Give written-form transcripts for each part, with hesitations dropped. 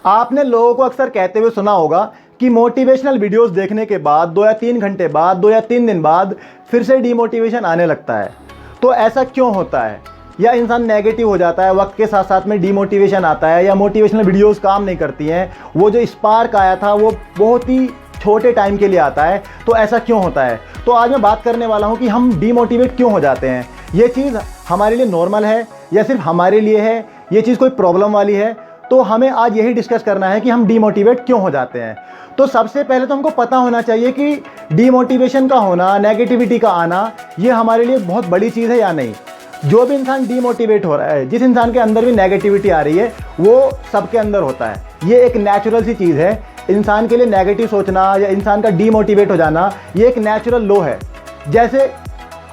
आपने लोगों को अक्सर कहते हुए सुना होगा कि मोटिवेशनल वीडियोस देखने के बाद 2 या 3 घंटे बाद, 2 या 3 दिन बाद फिर से डीमोटिवेशन आने लगता है। तो ऐसा क्यों होता है? या इंसान नेगेटिव हो जाता है, वक्त के साथ साथ में डीमोटिवेशन आता है, या मोटिवेशनल वीडियोस काम नहीं करती हैं, वो जो स्पार्क आया था वो बहुत ही छोटे टाइम के लिए आता है। तो ऐसा क्यों होता है? तो आज मैं बात करने वाला हूँ कि हम डीमोटिवेट क्यों हो जाते हैं। ये चीज़ हमारे लिए नॉर्मल है या सिर्फ हमारे लिए है, ये चीज़ कोई प्रॉब्लम वाली है? तो हमें आज यही डिस्कस करना है कि हम डीमोटिवेट क्यों हो जाते हैं। तो सबसे पहले तो हमको पता होना चाहिए कि डीमोटिवेशन का होना, नेगेटिविटी का आना, ये हमारे लिए बहुत बड़ी चीज़ है या नहीं। जो भी इंसान डीमोटिवेट हो रहा है, जिस इंसान के अंदर भी नेगेटिविटी आ रही है, वो सबके अंदर होता है। ये एक नेचुरल सी चीज़ है। इंसान के लिए नेगेटिव सोचना या इंसान का डीमोटिवेट हो जाना, ये एक नेचुरल लो है। जैसे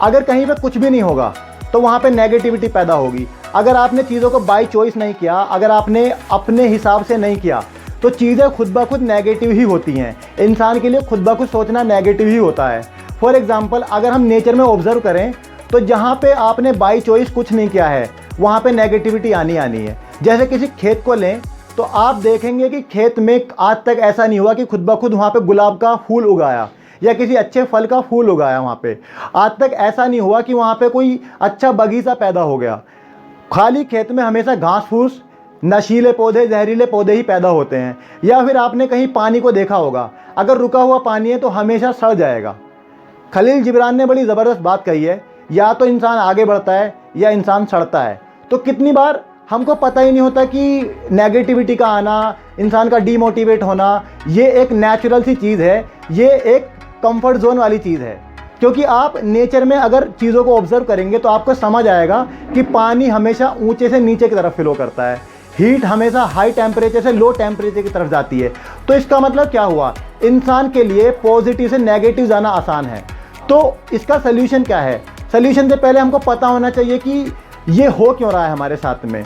अगर कहीं पे कुछ भी नहीं होगा तो वहाँ पे नेगेटिविटी पैदा होगी। अगर आपने चीज़ों को बाय चॉइस नहीं किया, अगर आपने अपने हिसाब से नहीं किया, तो चीज़ें खुद ब खुद नेगेटिव ही होती हैं। इंसान के लिए खुद ब खुद सोचना नेगेटिव ही होता है। फॉर एग्जांपल, अगर हम नेचर में ऑब्जर्व करें तो जहाँ पे आपने बाय चॉइस कुछ नहीं किया है, वहाँ पे नेगेटिविटी आनी है। जैसे किसी खेत को लें तो आप देखेंगे कि खेत में आज तक ऐसा नहीं हुआ कि खुद ब खुद वहाँ पे गुलाब का फूल उगाया या किसी अच्छे फल का फूल उगाया। वहाँ पे आज तक ऐसा नहीं हुआ कि वहाँ पे कोई अच्छा बगीचा पैदा हो गया। खाली खेत में हमेशा घास फूस, नशीले पौधे, जहरीले पौधे ही पैदा होते हैं। या फिर आपने कहीं पानी को देखा होगा, अगर रुका हुआ पानी है तो हमेशा सड़ जाएगा। खलील जिब्रान ने बड़ी ज़बरदस्त बात कही है, या तो इंसान आगे बढ़ता है या इंसान सड़ता है। तो कितनी बार हमको पता ही नहीं होता कि नेगेटिविटी का आना, इंसान का डीमोटिवेट होना, ये एक नेचुरल सी चीज़ है, ये एक कंफर्ट जोन वाली चीज़ है। क्योंकि आप नेचर में अगर चीज़ों को ऑब्जर्व करेंगे तो आपको समझ आएगा कि पानी हमेशा ऊंचे से नीचे की तरफ फ्लो करता है, हीट हमेशा हाई टेम्परेचर से लो टेम्परेचर की तरफ जाती है। तो इसका मतलब क्या हुआ? इंसान के लिए पॉजिटिव से नेगेटिव जाना आसान है। तो इसका सल्यूशन क्या है? सल्यूशन से पहले हमको पता होना चाहिए कि ये हो क्यों रहा है हमारे साथ में,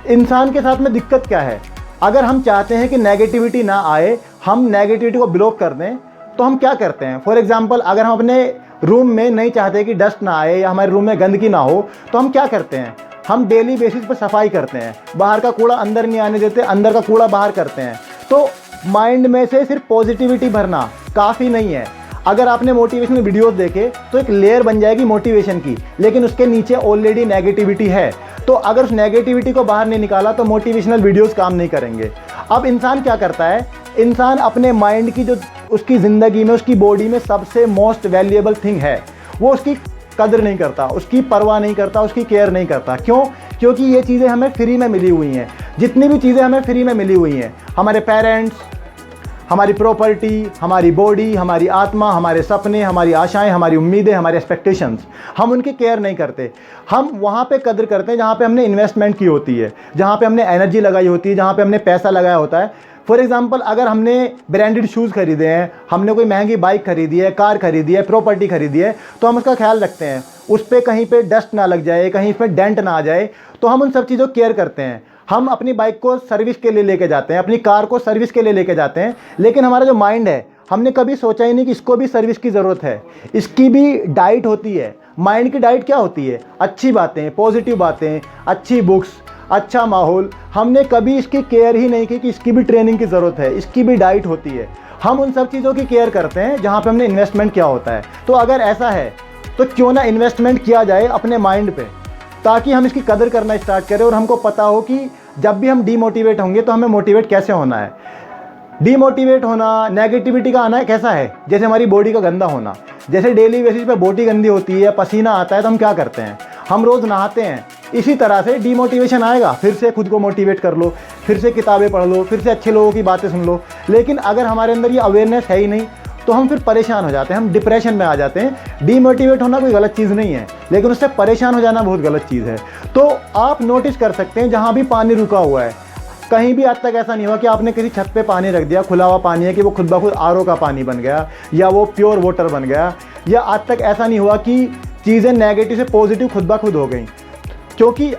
इंसान के साथ में दिक्कत क्या है। अगर हम चाहते हैं कि नेगेटिविटी ना आए, हम नेगेटिविटी को ब्लॉक कर दें, तो हम क्या करते हैं? फॉर एग्जांपल, अगर हम अपने रूम में नहीं चाहते कि डस्ट ना आए या हमारे रूम में गंदगी ना हो, तो हम क्या करते हैं? हम डेली बेसिस पर सफाई करते हैं, बाहर का कूड़ा अंदर नहीं आने देते, अंदर का कूड़ा बाहर करते हैं। तो माइंड में से सिर्फ पॉजिटिविटी भरना काफ़ी नहीं है। अगर आपने मोटिवेशनल वीडियोस देखे तो एक लेयर बन जाएगी मोटिवेशन की, लेकिन उसके नीचे ऑलरेडी नेगेटिविटी है। तो अगर उस नेगेटिविटी को बाहर नहीं निकाला तो मोटिवेशनल वीडियोस काम नहीं करेंगे। अब इंसान क्या करता है? इंसान अपने माइंड की, जो उसकी ज़िंदगी में, उसकी बॉडी में सबसे मोस्ट वैल्यूएबल थिंग है, वो उसकी कदर नहीं करता, उसकी परवाह नहीं करता, उसकी केयर नहीं करता। क्यों? क्योंकि ये चीज़ें हमें फ्री में मिली हुई हैं। जितनी भी चीज़ें हमें फ्री में मिली हुई हैं, हमारे पेरेंट्स, हमारी प्रॉपर्टी, हमारी बॉडी, हमारी आत्मा, हमारे सपने, हमारी आशाएं, हमारी उम्मीदें, हमारे एक्सपेक्टेशंस, हम उनकी केयर नहीं करते। हम वहाँ पे कदर करते हैं जहाँ पे हमने इन्वेस्टमेंट की होती है, जहाँ पे हमने एनर्जी लगाई होती है, जहाँ पे हमने पैसा लगाया होता है। फॉर एग्जांपल, अगर हमने ब्रांडेड शूज़ खरीदे हैं, हमने कोई महंगी बाइक खरीदी है, कार खरीदी है, प्रॉपर्टी खरीदी है, तो हम उसका ख्याल रखते हैं, उस पर कहीं पे डस्ट ना लग जाए, कहीं पे डेंट ना आ जाए। तो हम उन सब चीज़ों को केयर करते हैं। हम अपनी बाइक को सर्विस के लिए लेके जाते हैं, अपनी कार को सर्विस के लिए लेके जाते हैं। लेकिन हमारा जो माइंड है, हमने कभी सोचा ही नहीं कि इसको भी सर्विस की ज़रूरत है, इसकी भी डाइट होती है। माइंड की डाइट क्या होती है? अच्छी बातें, पॉजिटिव बातें, अच्छी बुक्स, अच्छा माहौल। हमने कभी इसकी केयर ही नहीं की कि इसकी भी ट्रेनिंग की ज़रूरत है, इसकी भी डाइट होती है। हम उन सब चीज़ों की केयर करते हैं जहाँ पे हमने इन्वेस्टमेंट किया होता है। तो अगर ऐसा है तो क्यों ना इन्वेस्टमेंट किया जाए अपने माइंड पे, ताकि हम इसकी कदर करना स्टार्ट करें और हमको पता हो कि जब भी हम डीमोटिवेट होंगे तो हमें मोटिवेट कैसे होना है। डीमोटिवेट होना, नेगेटिविटी का आना है कैसा है? जैसे हमारी बॉडी का गंदा होना। जैसे डेली बेसिस पे बॉडी गंदी होती है, पसीना आता है, तो हम क्या करते हैं? हम रोज़ नहाते हैं। इसी तरह से डीमोटिवेशन आएगा, फिर से खुद को मोटिवेट कर लो, फिर से किताबें पढ़ लो, फिर से अच्छे लोगों की बातें सुन लो। लेकिन अगर हमारे अंदर ये अवेयरनेस है ही नहीं, तो हम फिर परेशान हो जाते हैं, हम डिप्रेशन में आ जाते हैं। डीमोटिवेट होना कोई गलत चीज़ नहीं है, लेकिन उससे परेशान हो जाना बहुत गलत चीज़ है। तो आप नोटिस कर सकते हैं, जहाँ भी पानी रुका हुआ है, कहीं भी आज तक ऐसा नहीं हुआ कि आपने किसी छत पे पानी रख दिया, खुला हुआ पानी है, कि वो खुद ब खुद आरओ का पानी बन गया या वो प्योर वाटर बन गया। या आज तक ऐसा नहीं हुआ कि चीज़ें नेगेटिव से पॉजिटिव खुद ब खुद हो गई। क्योंकि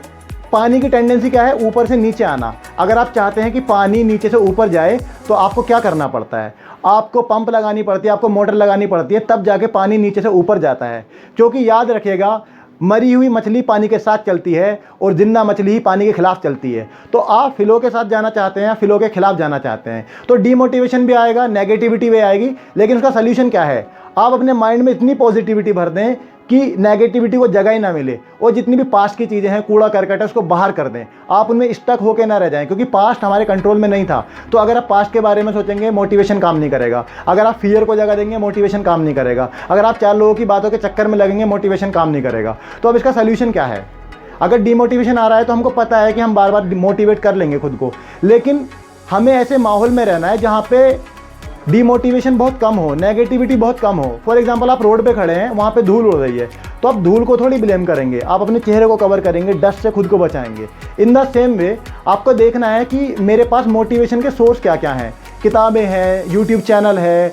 पानी की टेंडेंसी क्या है? ऊपर से नीचे आना। अगर आप चाहते हैं कि पानी नीचे से ऊपर जाए तो आपको क्या करना पड़ता है? आपको पंप लगानी पड़ती है, आपको मोटर लगानी पड़ती है, तब जाके पानी नीचे से ऊपर जाता है। क्योंकि याद रखिएगा, मरी हुई मछली पानी के साथ चलती है और जिंदा मछली ही पानी के खिलाफ चलती है। तो आप फ्लो के साथ जाना चाहते हैं या फ्लो के खिलाफ जाना चाहते हैं, तो डीमोटिवेशन भी आएगा, नेगेटिविटी भी आएगी, लेकिन उसका सल्यूशन क्या है? आप अपने माइंड में इतनी पॉजिटिविटी भर दें कि नेगेटिविटी को जगह ही ना मिले, और जितनी भी पास्ट की चीज़ें हैं, कूड़ा करकट है, उसको बाहर कर दें। आप उनमें स्टक होकर ना रह जाएं, क्योंकि पास्ट हमारे कंट्रोल में नहीं था। तो अगर आप पास्ट के बारे में सोचेंगे, मोटिवेशन काम नहीं करेगा। अगर आप फियर को जगह देंगे, मोटिवेशन काम नहीं करेगा। अगर आप 4 लोगों की बातों के चक्कर में लगेंगे, मोटिवेशन काम नहीं करेगा। तो अब इसका सल्यूशन क्या है? अगर डीमोटिवेशन आ रहा है तो हमको पता है कि हम बार बार मोटिवेट कर लेंगे खुद को, लेकिन हमें ऐसे माहौल में रहना है जहाँ पे डीमोटिवेशन बहुत कम हो, नेगेटिविटी बहुत कम हो। फॉर एग्जांपल, आप रोड पे खड़े हैं, वहाँ पे धूल उड़ रही है, तो आप धूल को थोड़ी ब्लेम करेंगे, आप अपने चेहरे को कवर करेंगे, डस्ट से खुद को बचाएंगे। इन द सेम वे आपको देखना है कि मेरे पास मोटिवेशन के सोर्स क्या क्या हैं। किताबें हैं, यूट्यूब चैनल है,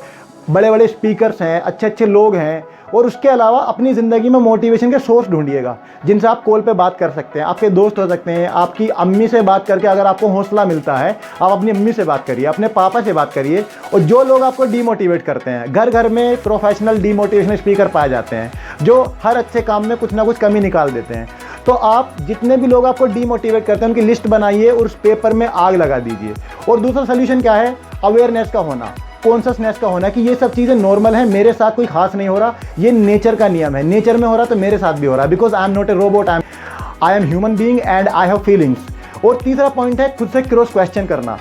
बड़े बड़े स्पीकर्स हैं, अच्छे अच्छे लोग हैं, और उसके अलावा अपनी ज़िंदगी में मोटिवेशन के सोर्स ढूंढिएगा जिनसे आप कॉल पे बात कर सकते हैं। आपके दोस्त हो सकते हैं, आपकी अम्मी से बात करके अगर आपको हौसला मिलता है, आप अपनी अम्मी से बात करिए, अपने पापा से बात करिए। और जो लोग आपको डीमोटिवेट करते हैं, घर घर में प्रोफेशनल डीमोटिवेशनल स्पीकर पाए जाते हैं जो हर अच्छे काम में कुछ ना कुछ कमी निकाल देते हैं। तो आप जितने भी लोग आपको डीमोटिवेट करते हैं उनकी लिस्ट बनाइए और उस पेपर में आग लगा दीजिए। और दूसरा सोल्यूशन क्या है? अवेयरनेस का होना, कॉन्शसनेस का होना कि ये सब चीज़ें नॉर्मल हैं, मेरे साथ कोई खास नहीं हो रहा, ये नेचर का नियम है, नेचर में हो रहा तो मेरे साथ भी हो रहा है। Because I am not a robot, I am human being and I have feelings. और तीसरा पॉइंट है खुद से क्रॉस क्वेश्चन करना।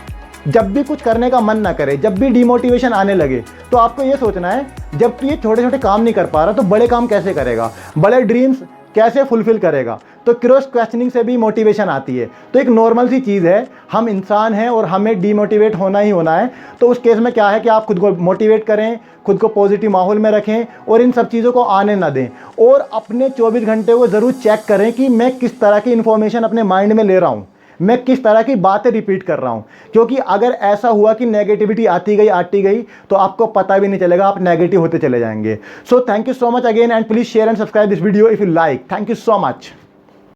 जब भी कुछ करने का मन ना करे, जब भी डिमोटिवेशन आने लगे, तो आपको ये सोचना है, जब ये छोटे छोटे काम नहीं कर पा रहा तो बड़े काम कैसे करेगा, बड़े ड्रीम्स कैसे फुलफिल करेरेगा। तो क्रॉस क्वेश्चनिंग से भी मोटिवेशन आती है। तो एक नॉर्मल सी चीज़ है, हम इंसान हैं और हमें डीमोटिवेट होना ही होना है। तो उस केस में क्या है कि आप खुद को मोटिवेट करें, खुद को पॉजिटिव माहौल में रखें और इन सब चीज़ों को आने ना दें। और अपने 24 घंटे को ज़रूर चेक करें कि मैं किस तरह की इन्फॉर्मेशन अपने माइंड में ले रहा हूँ, मैं किस तरह की बातें रिपीट कर रहा हूं। क्योंकि अगर ऐसा हुआ कि नेगेटिविटी आती गई तो आपको पता भी नहीं चलेगा, आप नेगेटिव होते चले जाएंगे। So thank you so much again and please share and subscribe this video if you like. Thank you so much.